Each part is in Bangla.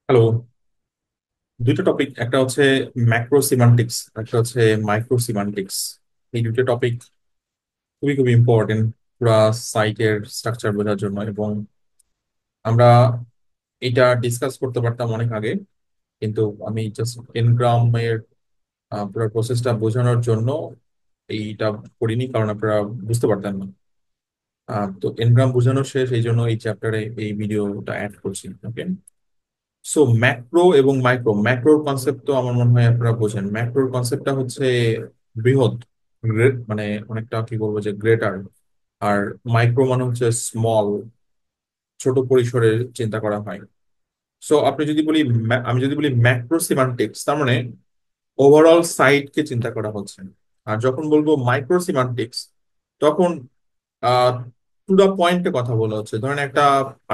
হ্যালো। দুইটা টপিক, একটা হচ্ছে ম্যাক্রো সিমান্টিক্স, একটা হচ্ছে মাইক্রো সিমান্টিক্স। এই দুটো টপিক খুবই খুবই ইম্পর্টেন্ট পুরা সাইটের স্ট্রাকচার বোঝার জন্য, এবং আমরা এটা ডিসকাস করতে পারতাম অনেক আগে, কিন্তু আমি জাস্ট এনগ্রামের পুরো প্রসেসটা বোঝানোর জন্য এইটা করিনি, কারণ আপনারা বুঝতে পারতেন না। তো এনগ্রাম বোঝানো শেষ, এই জন্য এই চ্যাপ্টারে এই ভিডিওটা অ্যাড করছি। ওকে। সো ম্যাক্রো এবং মাইক্রো, ম্যাক্রোর কনসেপ্ট তো আমার মনে হয় আপনারা বোঝেন। ম্যাক্রোর কনসেপ্টটা হচ্ছে বৃহৎ, মানে অনেকটা কি বলবো যে গ্রেটার। আর মাইক্রো মানে হচ্ছে স্মল, ছোট পরিসরে চিন্তা করা হয়। সো আপনি যদি বলি, আমি যদি বলি ম্যাক্রো সিমান্টিক্স, তার মানে ওভারঅল সাইটকে চিন্তা করা হচ্ছে। আর যখন বলবো মাইক্রো সিমান্টিক্স, তখন টু দা পয়েন্টে কথা বলা হচ্ছে। ধরেন একটা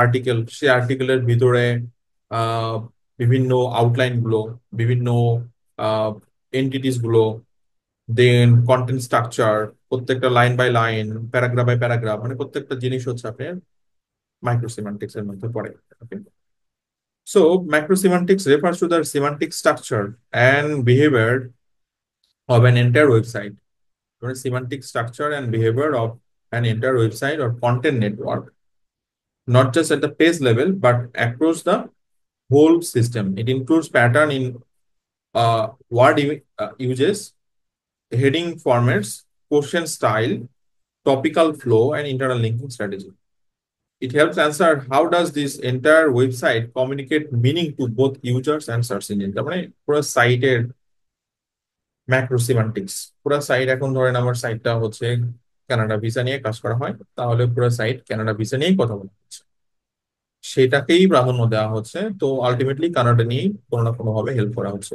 আর্টিকেল, সেই আর্টিকেলের ভিতরে আহ, বিভিন্ন আউটলাইন গুলো, বিভিন্ন এন্টিটিস গুলো, দেন কন্টেন্ট স্ট্রাকচার, প্রত্যেকটা line by line, paragraph by paragraph, মানে প্রত্যেকটা জিনিস হচ্ছে আপনার মাইক্রো সিমান্টিক্স এর মধ্যে পড়ে। ওকে। So macrosemantics refers to the semantic structure and behavior of an entire website. Semantic structure and behavior of an entire website or content network, not just at the page level, but across the whole system. It includes pattern in uses, heading formats, question style, topical flow, and internal linking strategy. It helps answer how does this entire website communicate meaning to both users and search engine. তার মানে পুরো সাইটের ম্যাক্রো সিমান্টিক্স। পুরো সাইট, এখন ধরেন আমার সাইটটা হচ্ছে কানাডা ভিসা নিয়ে কাজ করা হয়, তাহলে পুরো সাইট কানাডা ভিসা নিয়েই কথা বলা হচ্ছে, সেটাকেই প্রাধান্য দেওয়া হচ্ছে। তো আলটিমেটলি কানাডা নিয়েই কোনো না কোনো ভাবে হেল্প করা হচ্ছে।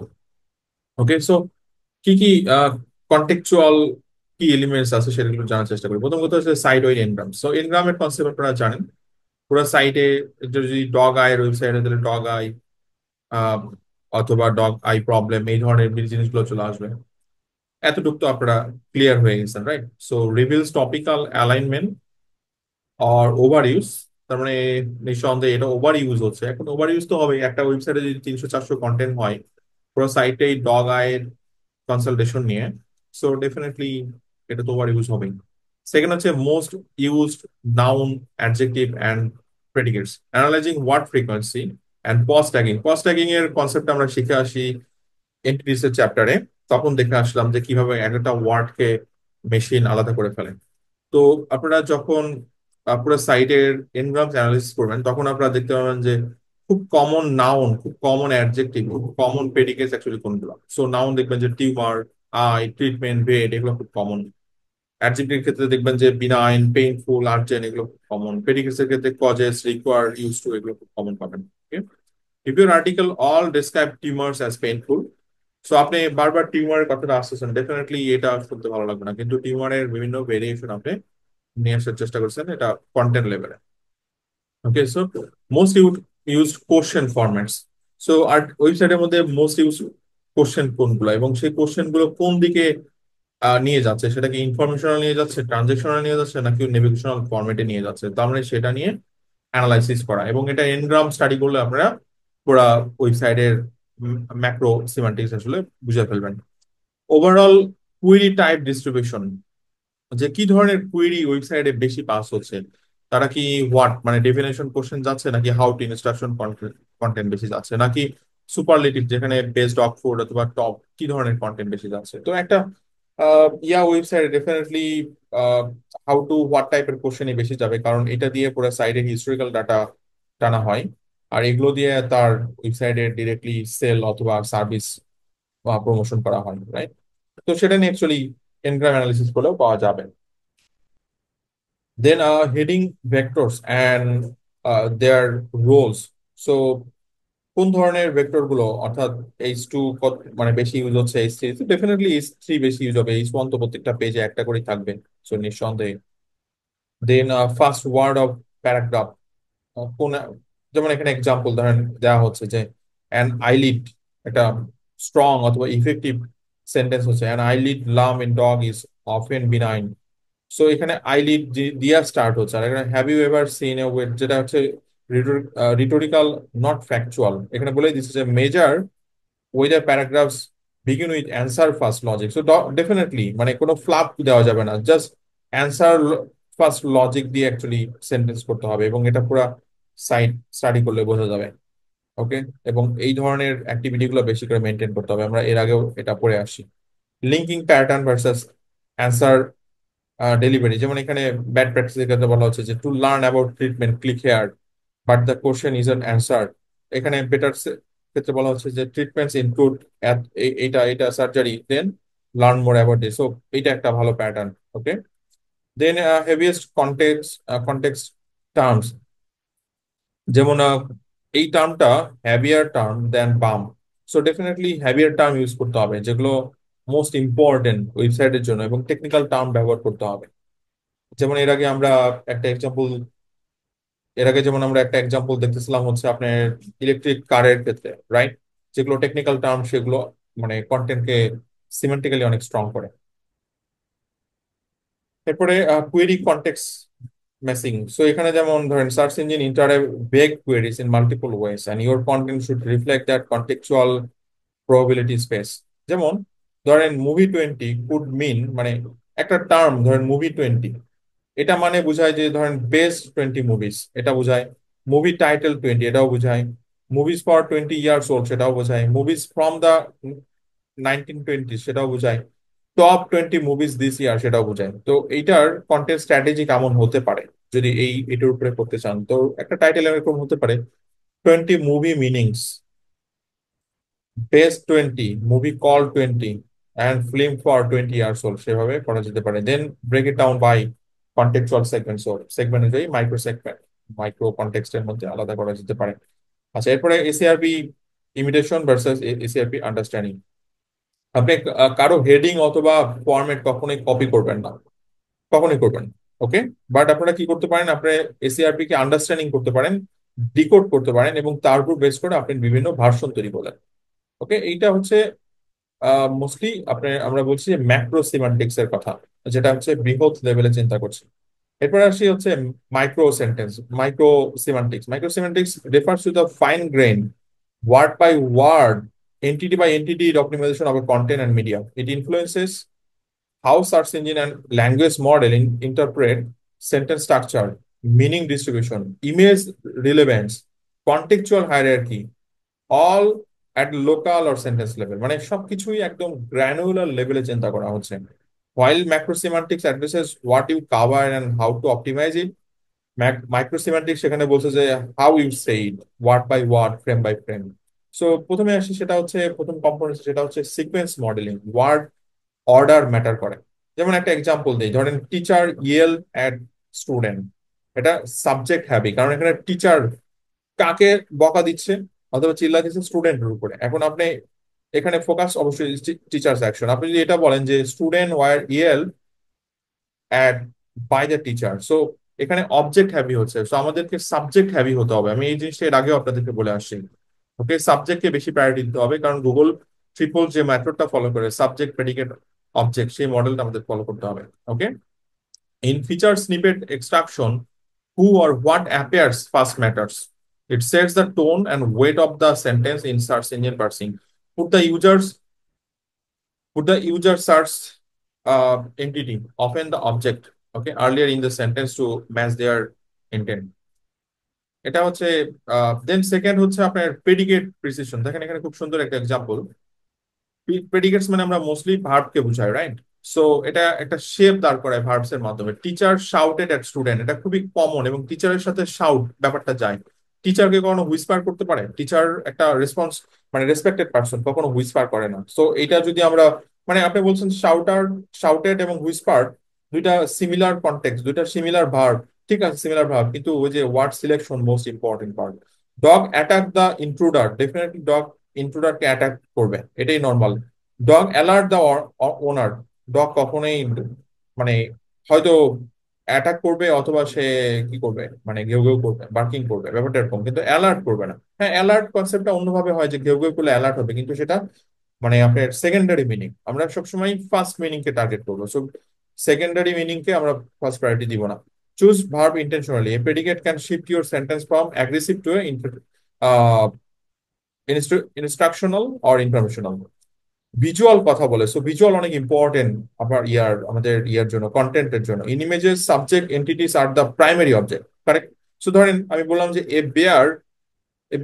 ওকে। সো কি কি কন্টেকচুয়াল কি এলিমেন্টস আছে সেগুলো জানার চেষ্টা করি। প্রথম কথা হচ্ছে সাইট ওয়াইড এনগ্রাম। সো এনগ্রামের কনসেপ্ট আপনারা জানেন। পুরো সাইটে যদি ডগ আই ওয়েবসাইটে, তাহলে ডগ আই অথবা ডগ আই প্রবলেম, এই ধরনের জিনিসগুলো চলে আসবে। এতটুকু তো আপনারা ক্লিয়ার হয়ে গেছেন, right? So reveals topical alignment or overuse, তার মানে নিঃসন্দেহে এটা ওভার ইউজ হচ্ছে। এখন ওভার ইউজ তো হবে, একটা ওয়েবসাইটে যদি 300-400 কন্টেন্ট হয় পুরো সাইটেই ডগ আইয়ের কনসালটেশন নিয়ে, সো ডেফিনেটলি এটা তো ওভার ইউজ হবেই। সেকেন্ড হচ্ছে most used noun, adjective and predicates, analysing word frequency and POS tagging. POS tagging এর কনসেপ্ট আমরা শিখে আসি এন্টিটিস এর চ্যাপ্টারে, তখন দেখে আসলাম যে কিভাবে এক একটা ওয়ার্ডকে মেশিন আলাদা করে ফেলে। তো আপনারা যখন পুরো সাইটের এনগ্রামস অ্যানালিসিস করবেন, তখন আপনারা দেখতে পাবেন যে খুব কমন নাউন, খুব কমন অ্যাডজেক্টিভ, খুব কমন প্রেডিকেটস অ্যাকচুয়ালি কোনগুলো। সো নাউন দেখবেন যে টিউমার, আই, ট্রিটমেন্ট, ভেট, এগুলো খুব কমন। অ্যাডজেক্টিভ ক্ষেত্রে দেখবেন যে বিনাইন, পেইনফুল, আর্জেন্ট, এগুলো খুব কমন। প্রেডিকেটস এর ক্ষেত্রে কজেস, রিকোয়ার, ইউজ টু, এগুলো খুব কমন পাবেন। If your article all describe tumors as painful, so আপনি বারবার টিউমারের কথাটা আসতেছেন, ডেফিনেটলি এটা শুনতে ভালো লাগবে না, কিন্তু টিউমারের বিভিন্ন ভেরিয়েশন আপনি নিয়ে আসার চেষ্টা করছেন, এটা কন্টেন্ট লেভেলে। Okay. So most used question formats. So আর ওয়েবসাইটের মধ্যে মোস্ট ইউজ কোশ্চেন কোনগুলো, এবং সেই কোশ্চেন গুলো কোন দিকে নিয়ে যাচ্ছে, সেটা কি ইনফরমেশনাল নিয়ে যাচ্ছে, ট্রানজেকশনাল নিয়ে যাচ্ছে, নাকি নেভিগেশনাল ফরম্যাটে নিয়ে যাচ্ছে, তার মানে সেটা নিয়ে অ্যানালাইসিস করা। এবং এটা এনগ্রাম স্টাডি করলে আপনারা পুরা ওয়েবসাইটের ম্যাক্রো সিমান্টিক্স আসলে বুঝে ফেলবেন। ওভারঅল কুইরি টাইপ ডিস্ট্রিবিউশন, যে কি ধরনের কুইরি ওয়েবসাইটে বেশি পাস হচ্ছে, তারা কি হোয়াট মানে ডেফিনেশন কোশ্চেন যাচ্ছে, নাকি হাউ টু ইনস্ট্রাকশন কন্টেন্ট বেশি যাচ্ছে, নাকি সুপারলেটিভ যেখানে বেস্ট অক্সফোর্ড অথবা টপ, কি ধরনের কন্টেন্ট বেশি যাচ্ছে। তো একটা website definitely how to what টাইপের কোশ্চেনই বেশি যাবে, কারণ এটা দিয়ে পুরো সাইটের হিস্টোরিক্যাল ডাটা টানা হয়। আর এগুলো দিয়ে তার ওয়েবসাইটে ডিরেক্টলি সেল অথবা সার্ভিস প্রমোশন করা হয়, রাইট? তো সেটা নিয়ে অ্যাকচুয়ালি এনগ্রাম অ্যানালিসিস করলেও পাওয়া যাবে। Then heading vectors and their roles. So কোন ধরনের ভেক্টর গুলো, অর্থাৎ H2 মানে বেশি ইউজ হচ্ছে, H3 তো ডেফিনেটলি H3 বেশি ইউজ হবে, H1 তো প্রত্যেকটা পেজে একটা করে থাকবে, সো নিঃসন্দেহে। Then first word of paragraph, কোন, যেমন এখানে এক্সাম্পল ধরেন দেওয়া হচ্ছে যে অ্যান আইলিড, একটা স্ট্রং অথবা ইফেক্টিভ সেন্টেন্স হচ্ছে an eyelid lump in dog is often benign. So এখানে আইলিড দিয়া স্টার্ট হচ্ছে, আর এখানে have you ever seen a wait, যেটা হচ্ছে রিটোরিক্যাল নট ফ্যাকচুয়াল। এখানে বলে দিচ্ছে যে measure whether paragraphs begin with answer first logic. So definitely মানে কোনো ফ্লাপ দেওয়া যাবে না, জাস্ট অ্যান্সার ফার্স্ট লজিক দিয়ে অ্যাকচুয়ালি সেন্টেন্স করতে হবে, এবং এটা পুরো সাইট স্টাডি করলে বোঝা যাবে। ওকে, এবং এই ধরনের অ্যাক্টিভিটি গুলো বেশি করে মেনটেন করতে হবে, আমরা এর আগেও এটা পড়ে আসি। Linking pattern versus answer delivery, যেমন এখানে ব্যাড প্র্যাকটিসের ক্ষেত্রে বলা হচ্ছে যে to learn about treatment click here but the question is an answer. এখানে বেটার ক্ষেত্রে বলা হচ্ছে যে ট্রিটমেন্টস ইনক্লুড এইটা এটা surgery, then learn more about this. So এটা একটা ভালো pattern. Okay, then heaviest context terms, যেমন এই টার্মটা heavier term than balm. So definitely heavier term use করতে হবে যেগুলো মোস্ট ইম্পর্টেন্ট ওয়েবসাইটের জন্য, এবং টেকনিক্যাল টার্ম ব্যবহার করতে হবে। যেমন একটা এক্সাম্পল যেমন আমরা একটা এক্সাম্পল দেখতেছিলাম হচ্ছে আপনার ইলেকট্রিক কারের ক্ষেত্রে, রাইট? যেগুলো টেকনিক্যাল টার্ম সেগুলো মানে কন্টেন্টকে সিমেন্টিক্যালি অনেক স্ট্রং করে। এরপরে কুয়েরি কন্টেক্সট ম্যাচিং। সো এখানে যেমন ধরেন search engine interpret queries in multiple ways and your content should reflect that contextual probability space. যেমন ধরেন মুভি 20 কুড মিন, মানে একটা টার্ম ধরেন মুভি 20, এটা মানে বোঝায় যে ধরেন বেস্ট 20 মুভিজ, এটা বোঝায়। মুভি টাইটেল 20, এটাও বোঝায়। মুভিজ ফর 20 ইয়ার্স ওল্ড, সেটাও বোঝায়। মুভিজ ফ্রম দ্য 1920, সেটাও বোঝায়। টপ 20 মুভিজ দিস ইয়ার, সেটাও বোঝায়। তো এইটার কন্টেন্ট স্ট্র্যাটেজি কেমন হতে পারে যদি এটার উপরে করতে চান, তো একটা টাইটেল এরকম হতে পারে 20 movie meanings, best 20 movie call 20, and film for 20 years old, সেভাবে করা যেতে পারে। Then break it down by contextual segment. So segment অনুযায়ী মাইক্রো সেগমেন্ট, মাইক্রো কন্টেক্সটের মধ্যে আলাদা করা যেতে পারে। আচ্ছা, এরপরে ACRP imitation versus ACRP understanding. আপনি কারো হেডিং অথবা ফরম্যাট কখনোই কপি করবেন না, কখনোই করবেন। ওকে, বাট আপনারা কি করতে পারেন, আপনি এসিআরপি কে আন্ডারস্ট্যান্ডিং করতে পারেন, ডিকোড করতে পারেন, এবং তার উপর বেস করে আপনি বিভিন্ন ভার্সন তৈরি করলেন। ওকে, এইটা হচ্ছে মোস্টলি আপনার, আমরা বলছি যে ম্যাক্রো সিমান্টিক্স এর কথা, যেটা হচ্ছে বৃহৎ লেভেলে চিন্তা করছি। এরপর আসি হচ্ছে micro micro semantics refers to the fine grain word by word, entity by entity optimization of a content and media. It influences how search engine and language model interpret sentence structure, meaning distribution, image relevance, contextual hierarchy, all at local or sentence level। মানে সবকিছুই একদম গ্র্যানুলার লেভেলে চিন্তা করা হচ্ছে। While macrosemantics addresses what you cover and how to optimize it, মাইক্রোসিমেন্টিক্স সেখানে বলছে যে how you say it, word by word, frame by frame. So প্রথমে আসি, সেটা হচ্ছে প্রথম কম্পোনেন্ট, সেটা হচ্ছে sequence modelling. Word order matter করে। যেমন একটা এক্সাম্পল দিই, ধরেন টিচার ইয়েল অ্যাট স্টুডেন্ট, এটা সাবজেক্ট হ্যাভি, কারণ এখানে টিচার কাকে বকা দিচ্ছে অথবা চিল্লা দিচ্ছে স্টুডেন্টের উপরে। এখন আপনি এখানে ফোকাস অবশ্যই টিচার্স অ্যাকশন। আপনি যদি এটা বলেন যে student were yell at by the teacher, so এখানে অবজেক্ট হ্যাভি হচ্ছে। সো আমাদেরকে সাবজেক্ট হ্যাভি হতে হবে। আমি এই জিনিসটা এর আগেও আপনাদেরকে বলে আসছি। ওকে, সাবজেক্টকে বেশি প্রায়োরিটি দিতে হবে, কারণ গুগল ট্রিপল যে মেথডটা ফলো করে, সাবজেক্ট প্রেডিকেট অবজেক্ট, সেই মডেলটা আমাদের ফলো করতে হবে। ওকে, in feature snippet extraction, who or what appears first matters. It sets the tone and weight of the sentence in search engine parsing. Put the users put the user search entity, often the object, okay, earlier in the sentence to match their intent. এটা হচ্ছে দেন সেকেন্ড হচ্ছে আপনার প্রেডিকেট প্রিসিশন। দেখেন এখানে খুব সুন্দর একটা এক্সাম্পল। প্রেডিকেটস মানে আমরা মোস্টলি ভার্বকে বুঝাই, রাইট? সো এটা একটা শেপ দাঁড় করায় ভার্বস এর মাধ্যমে। টিচার শাউটেড এট স্টুডেন্ট, এটা খুবই কমন, এবং টিচারের সাথে শাউট ব্যাপারটা যায়। টিচারকে কখনো হুইসপার করতে পারে? টিচার একটা রেসপন্স, মানে রেসপেক্টেড পারসন, কখনো হুইসপার করে না। সো এটা যদি আমরা, মানে আপনি বলছেন শাউটেড এবং হুইসপার দুইটা সিমিলার কন্টেক্সট, দুইটা সিমিলার ভার্ব, ঠিক আছে, সিমিলার ভার্ব, কিন্তু ওই যে word selection most important part. Dog attack the intruder, definitely dog ইন্ট্রুডারকে অ্যাটাক করবে, এটাই normal. Dog alert the owner, dog কখনোই মানে হয়তো অ্যাটাক করবে, অথবা সে কি করবে, মানে ঘেউ ঘেউ করবে, বার্কিং করবে, ব্যাপারটা এরকম, কিন্তু অ্যালার্ট করবে না। হ্যাঁ, অ্যালার্ট কনসেপ্টটা অন্যভাবে হয় যে ঘেউ ঘেউ করলে অ্যালার্ট হবে, কিন্তু সেটা মানে আপনার সেকেন্ডারি মিনিং। আমরা সবসময় ফার্স্ট মিনিং কে টার্গেট করবো, সো সেকেন্ডারি মিনিং কে আমরা ফার্স্ট প্রায়োরিটি দিব না। Choose verb intentionally. A predicate can shift your sentence from aggressive to uh, instructional or informational. Visual কথা বলে, সো ভিজুয়াল অনেক ইম্পর্টেন্ট আপনার আমাদের জন্য, কন্টেন্টের জন্য। In images subject entities are the primary object, correct? So ধরেন আমি বললাম যে এ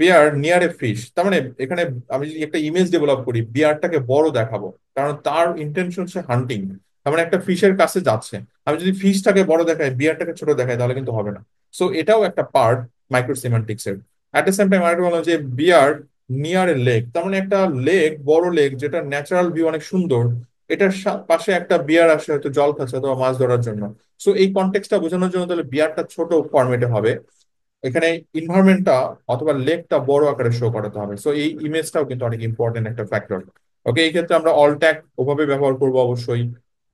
বিয়ার নিয়ার এ ফিশ, তার মানে এখানে আমি যদি একটা ইমেজ ডেভেলপ করি, বিয়ারটাকে বড় দেখাবো, কারণ তার ইন্টেনশন সে হান্টিং, তার মানে একটা ফিশের কাছে যাচ্ছে। আমি যদি ফিশটাকে বড় দেখাই, বিয়ারটাকে ছোট দেখাই, তাহলে কিন্তু হবে না। সো এটাও একটা পার্ট মাইক্রোসিমেন্টিক্স এর। অ্যাট দ্য সেম টাইম আরেকটা বললাম যে বিয়ার নিয়ার এ লেক, তার মানে একটা লেক, বড় লেক, যেটা ন্যাচারাল ভিউ অনেক সুন্দর, এটার পাশে একটা বিয়ার আসে, হয়তো জল খাচ্ছে অথবা মাছ ধরার জন্য। সো এই কনটেক্সটটা বোঝানোর জন্য তাহলে বিয়ারটা ছোট ফরম্যাটে হবে, এখানে ইনভারমেন্টটা অথবা লেকটা বড় আকারে শো করাতে হবে। সো এই ইমেজটাও কিন্তু অনেক ইম্পর্টেন্ট একটা ফ্যাক্টর। ওকে, এই ক্ষেত্রে আমরা অল ট্যাগ ওভাবে ব্যবহার করব অবশ্যই,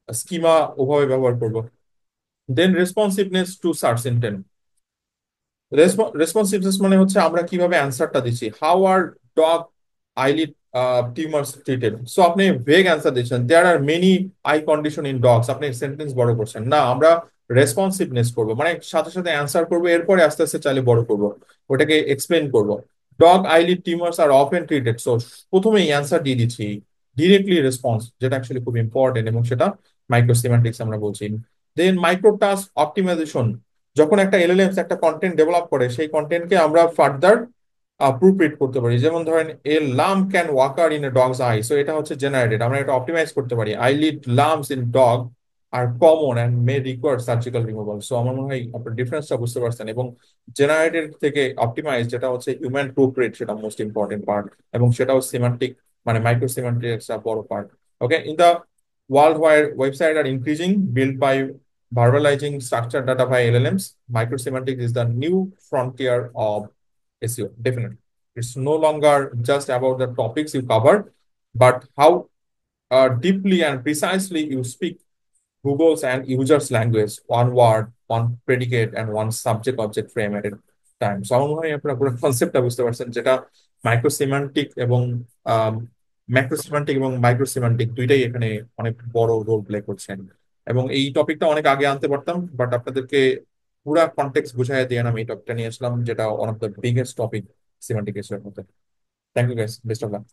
স্কিমা ওভাবে ব্যবহার করব। Then responsiveness to search intent. Responsiveness মানে হচ্ছে আমরা কিভাবে অ্যান্সারটা দিচ্ছি। How are dog eyelid tumours treated? So আপনি ভেগ অ্যান্সার দিচ্ছেন, there are many eye condition in dogs, আপনি সেন্টেন্স বড় করছেন না। আমরা রেসপন্সিভনেস করব, মানে সাথে সাথে অ্যান্সার করবো, এরপরে আস্তে আস্তে চাইলে বড় করব, ওটাকে এক্সপ্লেন করব। Dog eyelid tumours are often treated, so প্রথমেই অ্যান্সার দিয়ে দিচ্ছি, ডিরেক্টলি রেসপন্স, যেটা অ্যাকচুয়ালি খুব ইম্পর্টেন্ট, এবং সেটা মাইক্রোসিমেন্টিক্স আমরা বলছি। দেন মাইক্রো টাস্ক অপটিমাইজেশন। যখন একটা এলএলএমস একটা কন্টেন্ট ডেভেলপ করে, সেই কন্টেন্টকে আমরা ফার্দার প্রুফ রিড করতে পারি। যেমন ধরেন a lump can occur in a dogs eye, so এটা হচ্ছে জেনারেটেড, আমরা এটা অপটিমাইজ করতে পারি। Eyelid lumps in dog are common and may require surgical removal. So আমার মনে হয় আপনার ডিফারেন্সটা বুঝতে পারছেন। এবং জেনারেটেড থেকে অপটিমাইজ, যেটা হচ্ছে হিউম্যান প্রুফ রিড, সেটা মোস্ট ইম্পর্টেন্ট পার্ট, এবং সেটাও সিমান্টিক, মানে মাইক্রো সিমান্টিক একটা বড় part. Okay, in the world where websites are increasing built by verbalizing structured data by LLMs, microsemantics is the new frontier of SEO. Definitely. It's no longer just about the topics you cover, but how deeply and precisely you speak Google's and users' language, one word, one predicate, and one subject object frame at a time. So আমার মনে হয় আপনারা পুরো কনসেপ্টটা বুঝতে পারছেন, যেটা মাইক্রোসিম্যান্টিক এবং ম্যাক্রোসিম্যান্টিক এবং মাইক্রোসিম্যান্টিক দুইটাই এখানে অনেক বড় রোল প্লে করছেন। এবং এই টপিকটা অনেক আগে আনতে পারতাম, বাট আপনাদেরকে পুরা কনটেক্সট বুঝাই দিয়ে আমি এই টপিকটা নিয়ে আসলাম, যেটা one of the biggest topic semantic এর মধ্যে। Thank you guys, best of lakh.